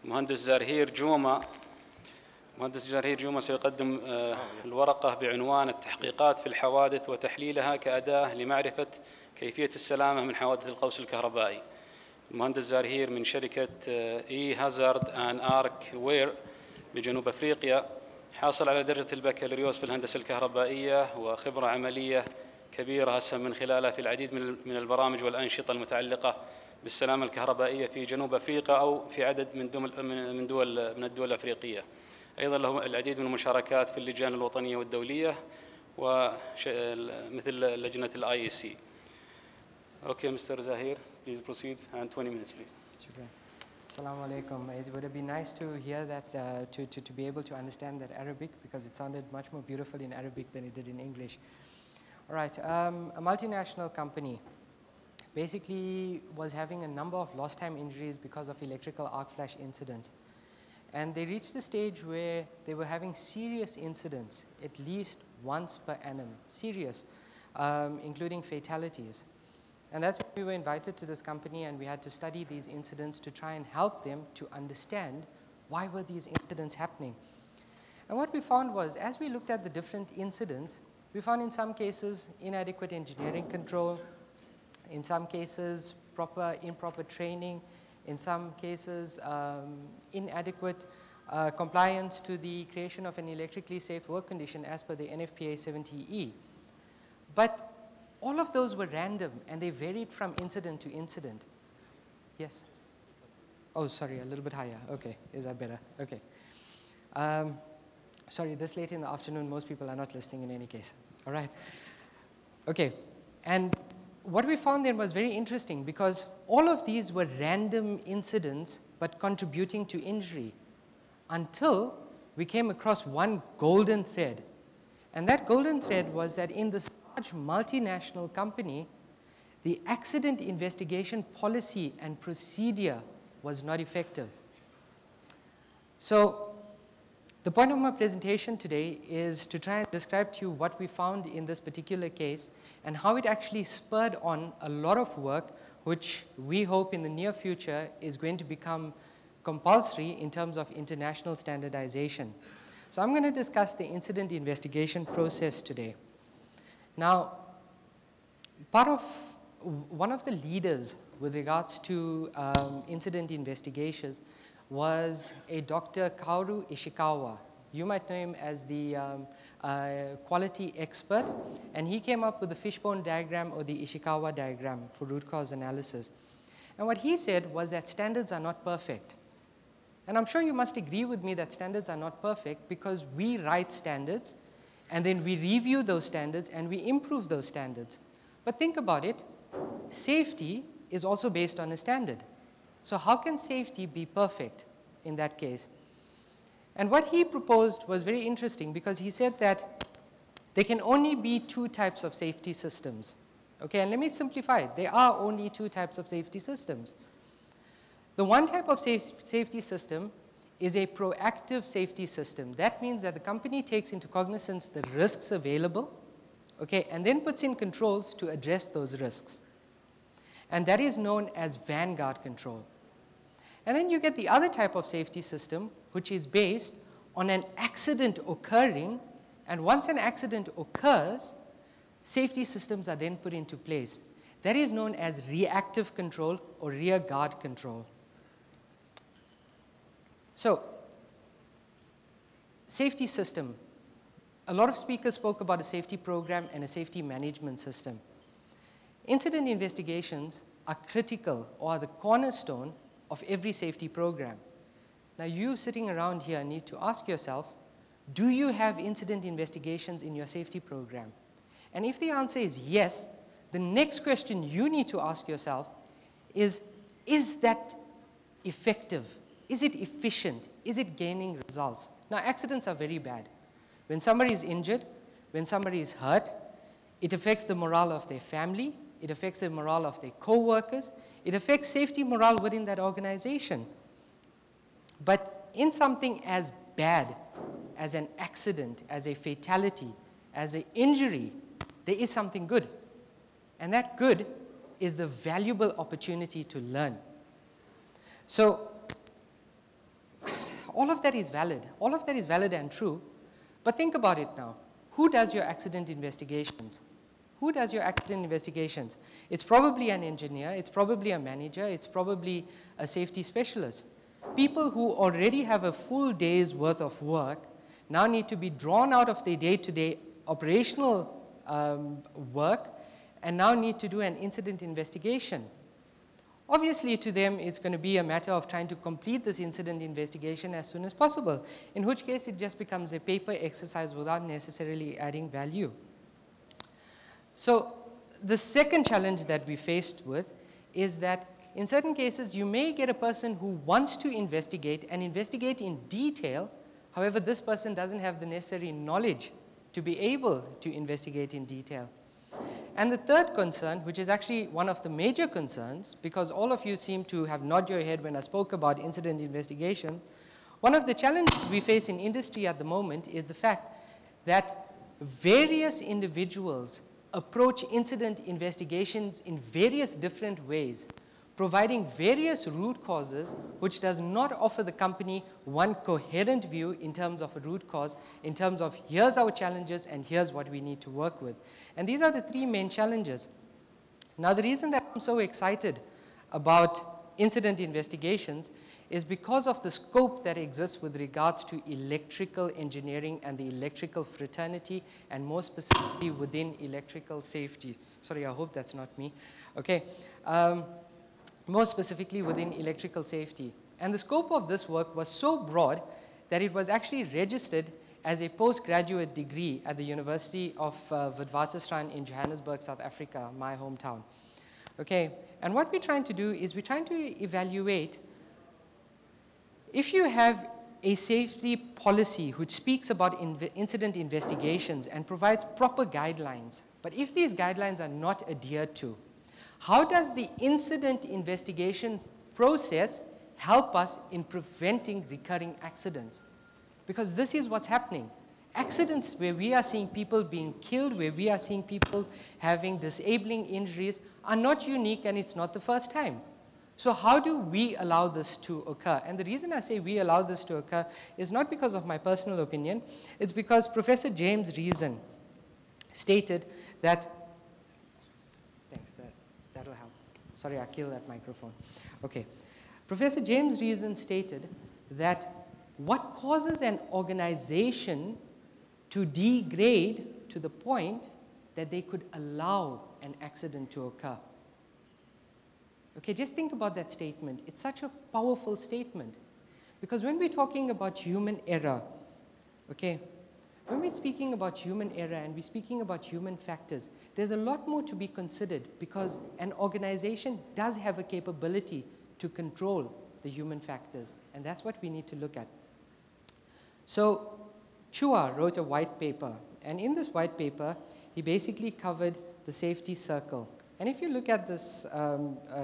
المهندس زارهير جوما. مهندس زارهير جوما سيقدم الورقة بعنوان التحقيقات في الحوادث وتحليلها كأداة لمعرفة كيفية السلامة من حوادث القوس الكهربائي. المهندس زارهير من شركة هازارد أند ArcWear بجنوب أفريقيا، حاصل على درجة البكالوريوس في الهندسة الكهربائية وخبرة عملية كبيرة أسهم من خلالها في العديد من البرامج والأنشطة المتعلقة بالسلامة الكهربائية في جنوب أفريقيا أو في عدد من الدول الأفريقية. أيضا له العديد من المشاركات في اللجان الوطنية والدولية مثل لجنة IEC. Okay, Mr. Zahir, please proceed, and 20 minutes, please. Assalamu alaikum. It would have been nice to hear that, to be able to understand that Arabic, because it sounded much more beautiful in Arabic than it did in English. All right, a multinational company basically was having a number of lost time injuries because of electrical arc flash incidents. And they reached the stage where they were having serious incidents, at least once per annum, serious, including fatalities. And that's why we were invited to this company, and we had to study these incidents to try and help them to understand why were these incidents happening. And what we found was, as we looked at the different incidents, we found in some cases inadequate engineering control, in some cases improper training, in some cases inadequate compliance to the creation of an electrically safe work condition as per the NFPA 70E. But all of those were random, and they varied from incident to incident. Yes? Oh, sorry, a little bit higher. Okay, is that better? Okay. Sorry, this late in the afternoon, most people are not listening in any case. All right. Okay, and what we found then was very interesting, because all of these were random incidents but contributing to injury, until we came across one golden thread. And that golden thread was that in this large multinational company, the accident investigation policy and procedure was not effective. So the point of my presentation today is to try and describe to you what we found in this particular case and how it actually spurred on a lot of work, which we hope in the near future is going to become compulsory in terms of international standardization. So I'm going to discuss the incident investigation process today. Now, one of the leaders with regards to incident investigations was a Dr. Kaoru Ishikawa. You might know him as the quality expert, and he came up with the fishbone diagram or the Ishikawa diagram for root cause analysis. And what he said was that standards are not perfect. And I'm sure you must agree with me that standards are not perfect, because we write standards and then we review those standards and we improve those standards. But think about it, safety is also based on a standard. So how can safety be perfect in that case? And what he proposed was very interesting, because he said that there can only be two types of safety systems. Okay, and let me simplify it. There are only two types of safety systems. The one type of safety system is a proactive safety system. That means that the company takes into cognizance the risks available, okay, and then puts in controls to address those risks. And that is known as vanguard control. And then you get the other type of safety system, which is based on an accident occurring, and once an accident occurs, safety systems are then put into place. That is known as reactive control or rear guard control. So, safety system. A lot of speakers spoke about a safety program and a safety management system. Incident investigations are critical, or are the cornerstone of every safety program. Now, you sitting around here need to ask yourself, do you have incident investigations in your safety program? And if the answer is yes, the next question you need to ask yourself is that effective? Is it efficient? Is it gaining results? Now, accidents are very bad. When somebody is injured, when somebody is hurt, it affects the morale of their family, it affects the morale of their co-workers, it affects safety morale within that organization. But in something as bad as an accident, as a fatality, as an injury, there is something good. And that good is the valuable opportunity to learn. So all of that is valid. All of that is valid and true. But think about it now. Who does your accident investigations? Who does your accident investigations? It's probably an engineer, it's probably a manager, it's probably a safety specialist. People who already have a full day's worth of work now need to be drawn out of their day-to-day operational work and now need to do an incident investigation. Obviously, to them, it's going to be a matter of trying to complete this incident investigation as soon as possible, in which case it just becomes a paper exercise without necessarily adding value. So the second challenge that we faced with is that in certain cases, you may get a person who wants to investigate and investigate in detail. However, this person doesn't have the necessary knowledge to be able to investigate in detail. And the third concern, which is actually one of the major concerns, because all of you seem to have nodded your head when I spoke about incident investigation, one of the challenges we face in industry at the moment is the fact that various individuals approach incident investigations in various different ways, providing various root causes, which does not offer the company one coherent view in terms of a root cause, in terms of here's our challenges and here's what we need to work with. And these are the three main challenges. Now, the reason that I'm so excited about incident investigations is because of the scope that exists with regards to electrical engineering and the electrical fraternity, and more specifically within electrical safety. Sorry, I hope that's not me. Okay. More specifically within electrical safety. And the scope of this work was so broad that it was actually registered as a postgraduate degree at the University of Witwatersrand in Johannesburg, South Africa, my hometown. Okay, and what we're trying to do is we're trying to evaluate if you have a safety policy which speaks about incident investigations and provides proper guidelines, but if these guidelines are not adhered to, how does the incident investigation process help us in preventing recurring accidents? Because this is what's happening. Accidents where we are seeing people being killed, where we are seeing people having disabling injuries are not unique, and it's not the first time. So how do we allow this to occur? And the reason I say we allow this to occur is not because of my personal opinion. It's because Professor James Reason stated that, thanks, that'll help. Sorry, I killed that microphone. Okay. Professor James Reason stated that what causes an organization to degrade to the point that they could allow an accident to occur? Okay, just think about that statement. It's such a powerful statement. Because when we're talking about human error, okay, when we're speaking about human error and we're speaking about human factors, there's a lot more to be considered because an organization does have a capability to control the human factors. And that's what we need to look at. So Chua wrote a white paper. And in this white paper, he basically covered the safety circle. And if you look at this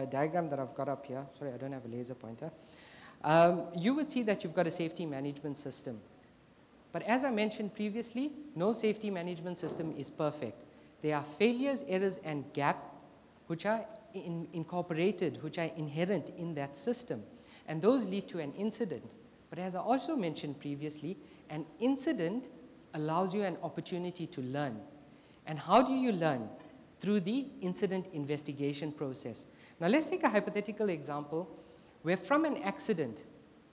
diagram that I've got up here, sorry, I don't have a laser pointer, you would see that you've got a safety management system. But as I mentioned previously, no safety management system is perfect. There are failures, errors, and gaps which are incorporated, which are inherent in that system. And those lead to an incident. But as I also mentioned previously, an incident allows you an opportunity to learn. And how do you learn? Through the incident investigation process. Now let's take a hypothetical example where from an accident,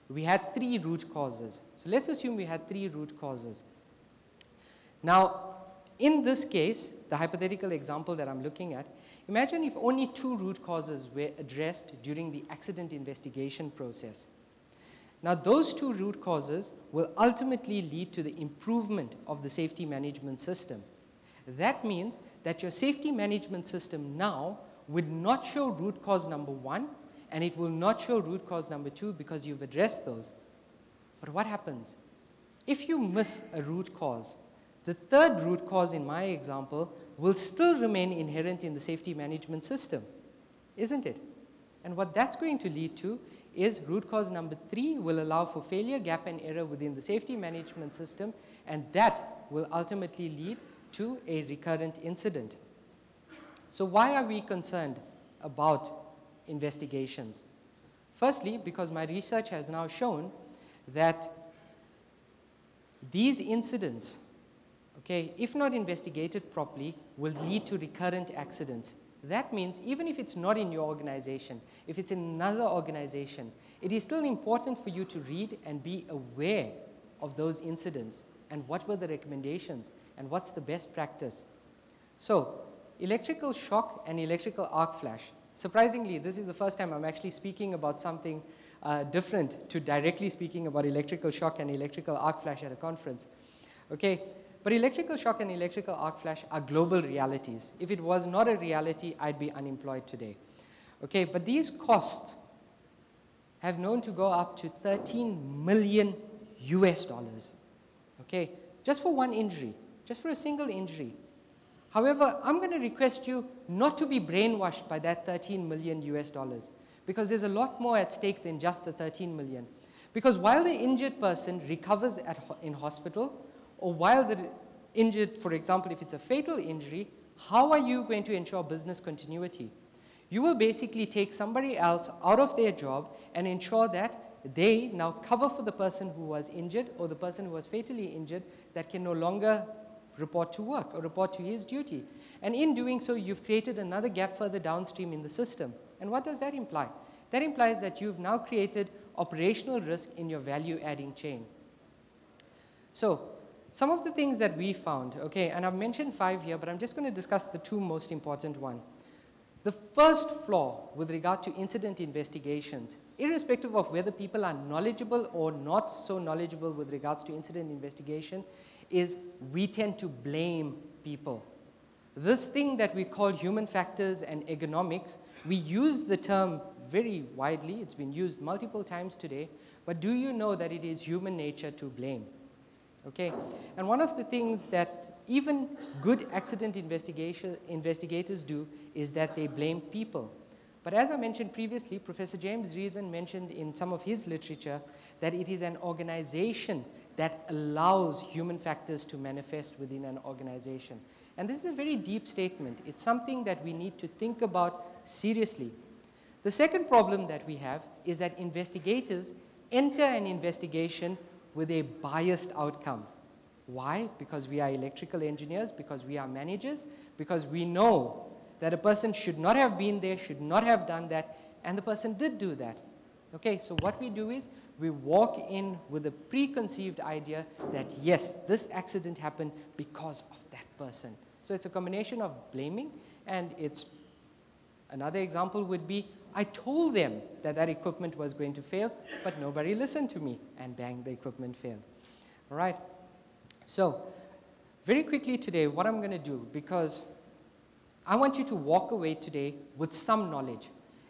we had 3 root causes. So let's assume we had 3 root causes. Now, in this case, the hypothetical example that I'm looking at, imagine if only 2 root causes were addressed during the accident investigation process. Now, those 2 root causes will ultimately lead to the improvement of the safety management system. That means that your safety management system now would not show root cause number 1, and it will not show root cause number 2 because you've addressed those. But what happens? If you miss a root cause, the 3rd root cause in my example will still remain inherent in the safety management system, isn't it? And what that's going to lead to is root cause number 3 will allow for failure, gap, and error within the safety management system, and that will ultimately lead to a recurrent incident. So why are we concerned about investigations? Firstly, because my research has now shown that these incidents, okay, if not investigated properly, will lead to recurrent accidents. That means even if it's not in your organization, if it's in another organization, it is still important for you to read and be aware of those incidents and what were the recommendations and what's the best practice. So, electrical shock and electrical arc flash. Surprisingly, this is the first time I'm actually speaking about something different to directly speaking about electrical shock and electrical arc flash at a conference. Okay, but electrical shock and electrical arc flash are global realities. If it was not a reality, I'd be unemployed today. Okay, but these costs have known to go up to 13 million US dollars. Okay, just for one injury, just for a single injury. However, I'm going to request you not to be brainwashed by that 13 million US dollars, because there's a lot more at stake than just the 13 million. Because while the injured person recovers in hospital, or while the injured, for example, if it's a fatal injury, how are you going to ensure business continuity? You will basically take somebody else out of their job and ensure that they now cover for the person who was injured or the person who was fatally injured that can no longer report to work or report to his duty. And in doing so, you've created another gap further downstream in the system. And what does that imply? That implies that you've now created operational risk in your value-adding chain. So, some of the things that we found, okay, and I've mentioned 5 here, but I'm just going to discuss the 2 most important ones. The first flaw with regard to incident investigations, irrespective of whether people are knowledgeable or not so knowledgeable with regards to incident investigation, is we tend to blame people. This thing that we call human factors and ergonomics, we use the term very widely. It's been used multiple times today. But do you know that it is human nature to blame? Okay? And one of the things that even good accident investigators do is that they blame people. But as I mentioned previously, Professor James Reason mentioned in some of his literature that it is an organization that allows human factors to manifest within an organization. And this is a very deep statement. It's something that we need to think about seriously. The second problem that we have is that investigators enter an investigation with a biased outcome. Why? Because we are electrical engineers, because we are managers, because we know that a person should not have been there, should not have done that, and the person did do that. Okay, so what we do is we walk in with a preconceived idea that yes, this accident happened because of that person. So it's a combination of blaming, and it's another example would be, I told them that that equipment was going to fail, but nobody listened to me, and bang, the equipment failed. All right, so very quickly today, what I'm going to do, because I want you to walk away today with some knowledge.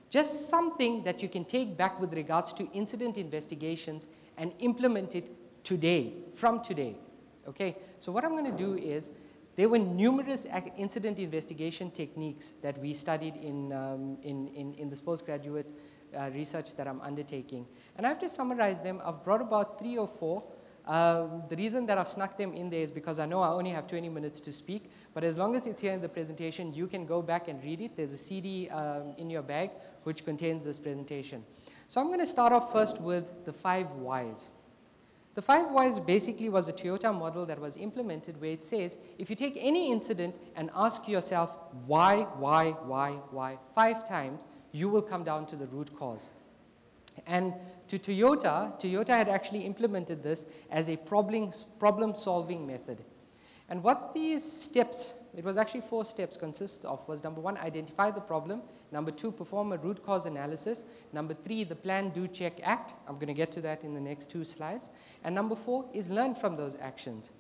Just something that you can take back with regards to incident investigations and implement it today, from today. Okay, so what I'm going to do is, there were numerous incident investigation techniques that we studied in this postgraduate research that I'm undertaking. And I've just summarized them. I've brought about 3 or 4. The reason that I've snuck them in there is because I know I only have 20 minutes to speak, but as long as it's here in the presentation, you can go back and read it. There's a CD in your bag which contains this presentation. So I'm going to start off first with the 5 whys. The 5 whys basically was a Toyota model that was implemented where it says, if you take any incident and ask yourself why, 5 times, you will come down to the root cause. And to Toyota had actually implemented this as a problem-solving method. And what these steps, it was actually 4 steps, consists of was number 1, identify the problem. Number 2, perform a root cause analysis. Number 3, the plan, do, check, act. I'm going to get to that in the next 2 slides. And number 4 is learn from those actions.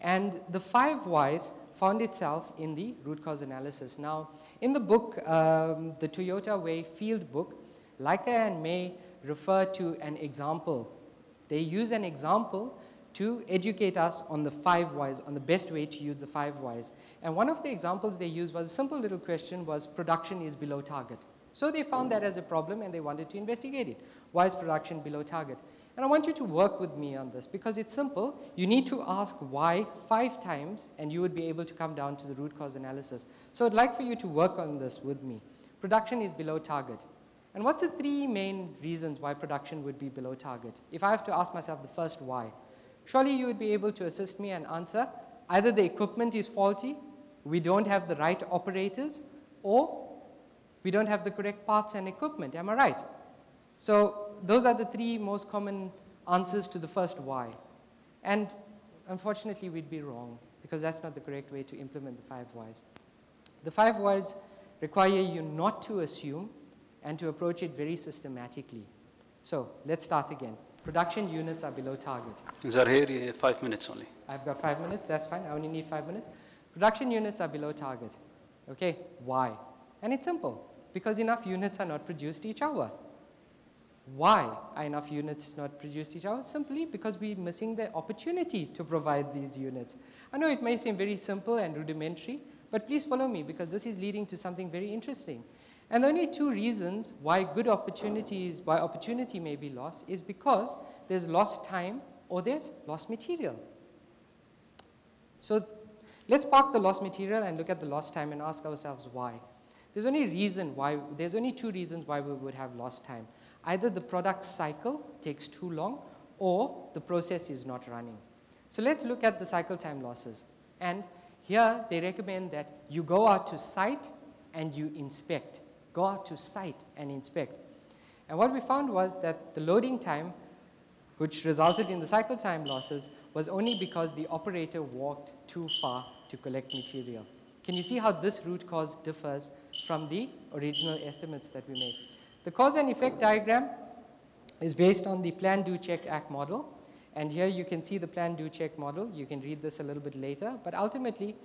And the 5 whys found itself in the root cause analysis. Now, in the book, the Toyota Way field book, Leica and May refer to an example. They use an example to educate us on the 5 whys, on the best way to use the 5 whys. And one of the examples they used was a simple little question was production is below target. So they found that as a problem and they wanted to investigate it. Why is production below target? And I want you to work with me on this because it's simple. You need to ask why 5 times and you would be able to come down to the root cause analysis. So I'd like for you to work on this with me. Production is below target. And what's the 3 main reasons why production would be below target? If I have to ask myself the first why, surely you would be able to assist me and answer either the equipment is faulty, we don't have the right operators, or we don't have the correct parts and equipment. Am I right? So those are the 3 most common answers to the first why. And unfortunately, we'd be wrong, because that's not the correct way to implement the 5 whys. The 5 whys require you not to assume and to approach it very systematically. So let's start again. Production units are below target. Zarheer, 5 minutes only. I've got 5 minutes, that's fine. I only need 5 minutes. Production units are below target. Okay, why? And it's simple, because enough units are not produced each hour. Why are enough units not produced each hour? Simply because we're missing the opportunity to provide these units. I know it may seem very simple and rudimentary, but please follow me, because this is leading to something very interesting. And the only 2 reasons why opportunity may be lost is because there's lost time or there's lost material. So let's park the lost material and look at the lost time and ask ourselves why. There's only 2 reasons why we would have lost time. Either the product cycle takes too long, or the process is not running. So let's look at the cycle time losses. And here they recommend that you go out to site and you inspect. Go out to site and inspect. And what we found was that the loading time, which resulted in the cycle time losses, was only because the operator walked too far to collect material. Can you see how this root cause differs from the original estimates that we made? The cause and effect diagram is based on the plan, do, check, act model. And here you can see the plan, do, check model. You can read this a little bit later. But ultimately,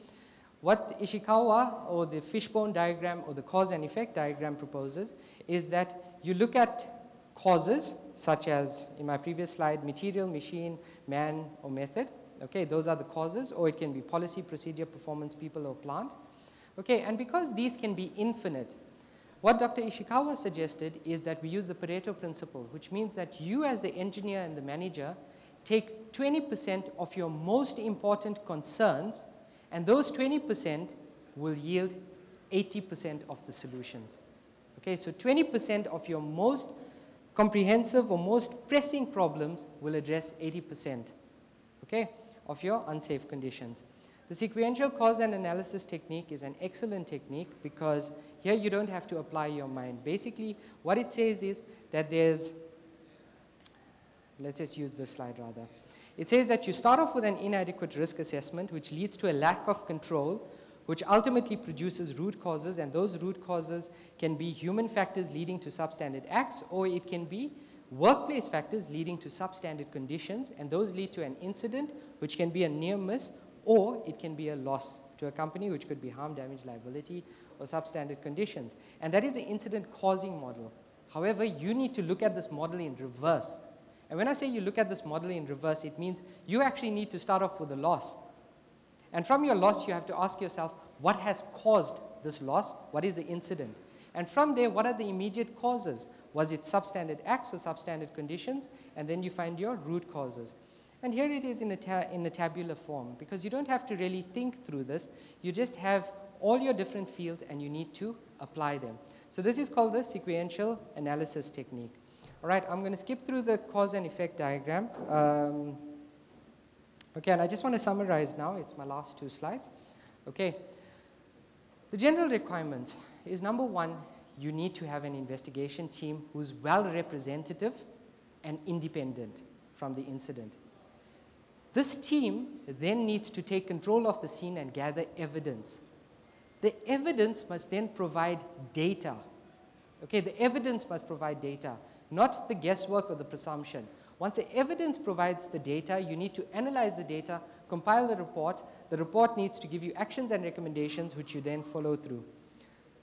what Ishikawa, or the fishbone diagram, or the cause and effect diagram proposes is that you look at causes, such as, in my previous slide, material, machine, man, or method. Okay, those are the causes, or it can be policy, procedure, performance, people, or plant. Okay, and because these can be infinite, what Dr. Ishikawa suggested is that we use the Pareto principle, which means that you as the engineer and the manager take 20% of your most important concerns, and those 20% will yield 80% of the solutions. Okay, so 20% of your most comprehensive or most pressing problems will address 80%, okay, of your unsafe conditions. The sequential cause and analysis technique is an excellent technique because here you don't have to apply your mind. Basically, what it says is that there's, let's just use this slide rather. It says that you start off with an inadequate risk assessment, which leads to a lack of control, which ultimately produces root causes, and those root causes can be human factors leading to substandard acts, or it can be workplace factors leading to substandard conditions, and those lead to an incident, which can be a near miss, or it can be a loss to a company, which could be harm, damage, liability, or substandard conditions. And that is the incident causing model. However, you need to look at this model in reverse. And when I say you look at this model in reverse, it means you actually need to start off with a loss. And from your loss, you have to ask yourself, what has caused this loss? What is the incident? And from there, what are the immediate causes? Was it substandard acts or substandard conditions? And then you find your root causes. And here it is in a tabular form, because you don't have to really think through this. You just have all your different fields and you need to apply them. So this is called the sequential analysis technique. All right, I'm going to skip through the cause and effect diagram. Okay, and I just want to summarize now. It's my last 2 slides. Okay, the general requirements is, number 1, you need to have an investigation team who's well representative and independent from the incident. This team then needs to take control of the scene and gather evidence. The evidence must then provide data. Okay, the evidence must provide data, not the guesswork or the presumption. Once the evidence provides the data, you need to analyze the data, compile the report. The report needs to give you actions and recommendations, which you then follow through.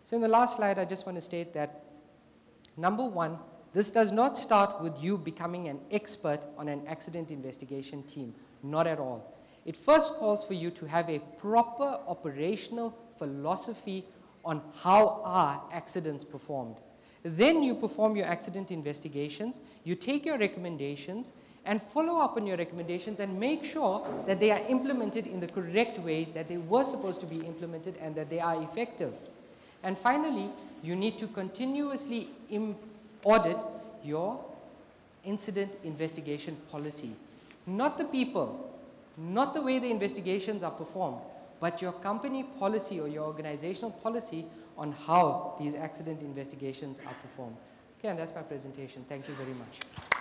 So in the last slide, I just want to state that, number 1, this does not start with you becoming an expert on an accident investigation team. Not at all. It first calls for you to have a proper operational philosophy on how are accidents performed. Then you perform your accident investigations, you take your recommendations and follow up on your recommendations and make sure that they are implemented in the correct way that they were supposed to be implemented and that they are effective. And finally, you need to continuously audit your incident investigation policy. Not the people, not the way the investigations are performed, but your company policy or your organizational policy on how these accident investigations are performed. Okay, and that's my presentation. Thank you very much.